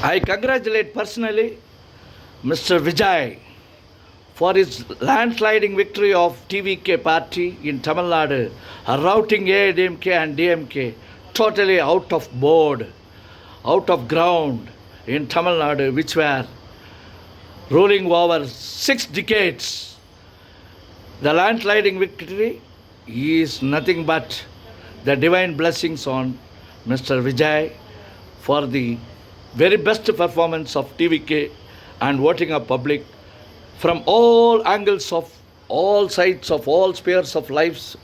I congratulate personally Mr. Vijay for his landsliding victory of TVK party in Tamil Nadu, routing AIDMK and DMK totally out of board, out of ground in Tamil Nadu, which were ruling over 6 decades. The landsliding victory is nothing but the divine blessings on Mr. Vijay for the very best performance of TVK and voting of public from all angles of all sides of all spheres of lives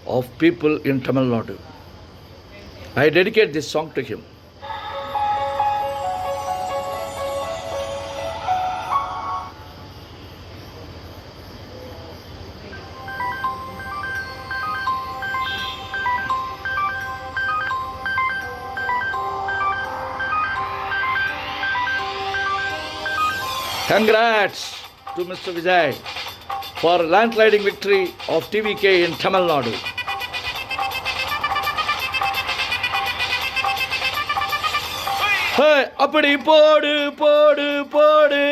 of people in Tamil Nadu. I dedicate this song to him. Congrats to Mr. Vijay for landsliding victory of TVK in Tamil Nadu. அப்படி போடு போடு போடு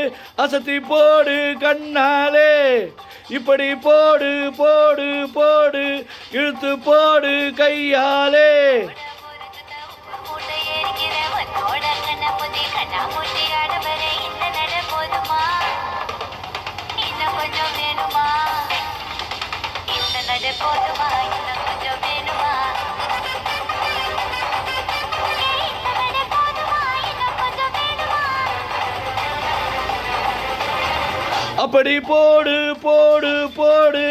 அசத்தி போடு கண்ணாலே, இப்படி போடு போடு போடு இழுத்து போடு கையாலே. அப்படி போடு போடு போடு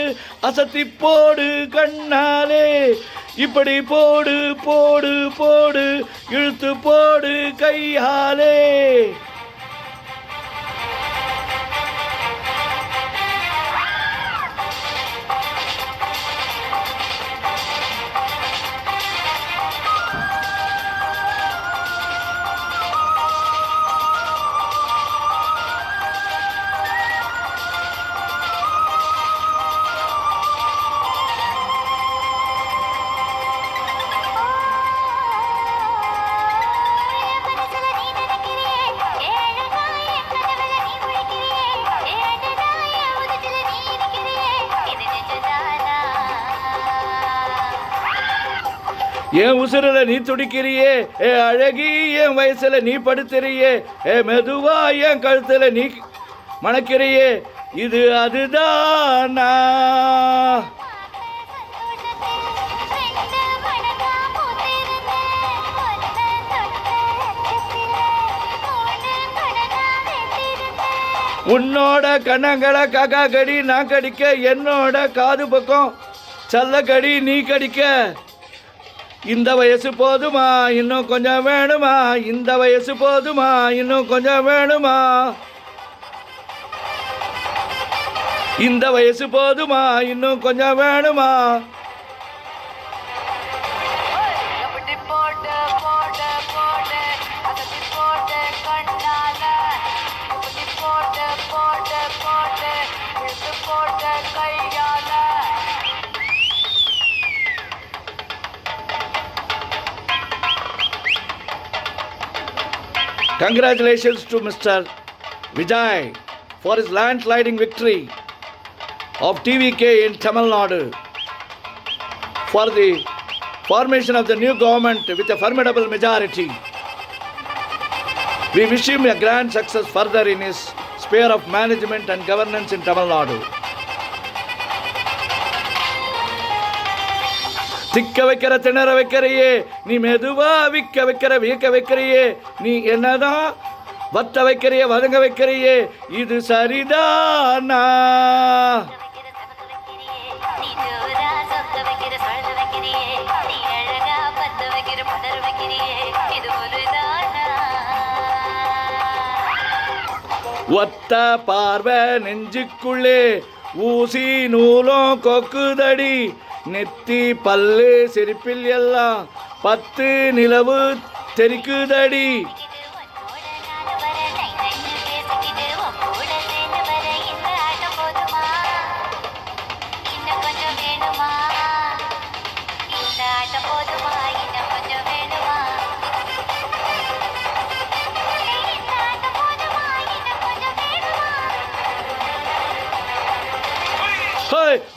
அசத்தி போடு கண்ணாலே, இப்படி போடு போடு போடு இழுத்து போடு கையாலே. என் உசுரில் நீ துடிக்கிறியே, ஏ அழகி என் வயசுல நீ படுத்துறியே, ஏ மெதுவா என் கழுத்துல நீ மணக்கிறியே, இது அதுதானா? உன்னோட கண்ணங்களை காக்கா கடி நான் கடிக்க, என்னோட காது பக்கம் சல்ல கடி நீ கடிக்க. இந்த வயசு போதுமா இன்னும் கொஞ்சம் வேணுமா, இந்த வயசு போதுமா இன்னும் கொஞ்சம் வேணுமா, இந்த வயசு போதுமா இன்னும் கொஞ்சம் வேணுமா. Congratulations to Mr. Vijay for his landsliding victory of TVK in Tamil Nadu, for the formation of the new government with a formidable majority. We wish him a grand success further in his sphere of management and governance in Tamil Nadu. திக்க வைக்கிற திணற வைக்கிறையே, நீ மெதுவா விக்க வைக்கிற வியக்க வைக்கிறையே, நீ என்னதான் வத்த வைக்கிறையே வதங்க வைக்கிறையே, இது சரிதானா? ஒத்த பார்வை நெஞ்சுக்குள்ளே ஊசி நூலும் கொக்குதடி, நெத்தி பல்லு சிரிப்பில் எல்லாம் 10 நிலவு தெரிக்குதடி.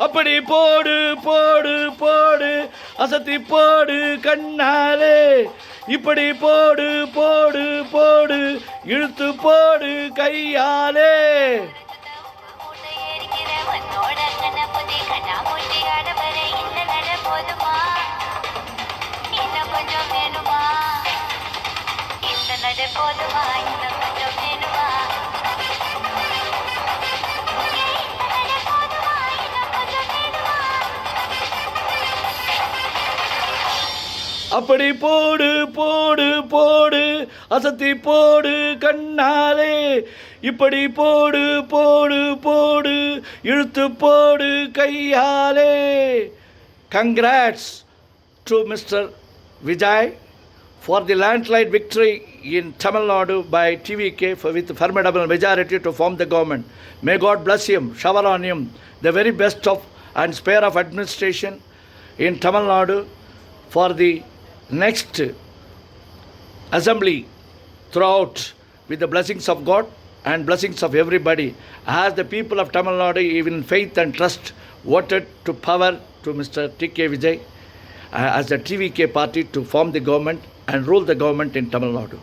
அப்படி போடு போடு போடு அசத்தி போடு கண்ணாலே, இப்படி போடு போடு போடு இழுத்து போடு கையாலே. அப்படி போடு போடு போடு அசத்தி போடு கண்ணாலே, இப்படி போடு போடு போடு இழுத்து போடு கையாலே. Congrats to Mr. Vijay for the landslide victory in Tamil Nadu by TVK with formidable majority to form the government. May God bless him, shower on him the very best of and spare of administration in Tamil Nadu for the next assembly throughout, with the blessings of God and blessings of everybody, as the people of Tamil Nadu, even faith and trust, voted to power to Mr. T.K. Vijay as the TVK party to form the government and rule the government in Tamil Nadu.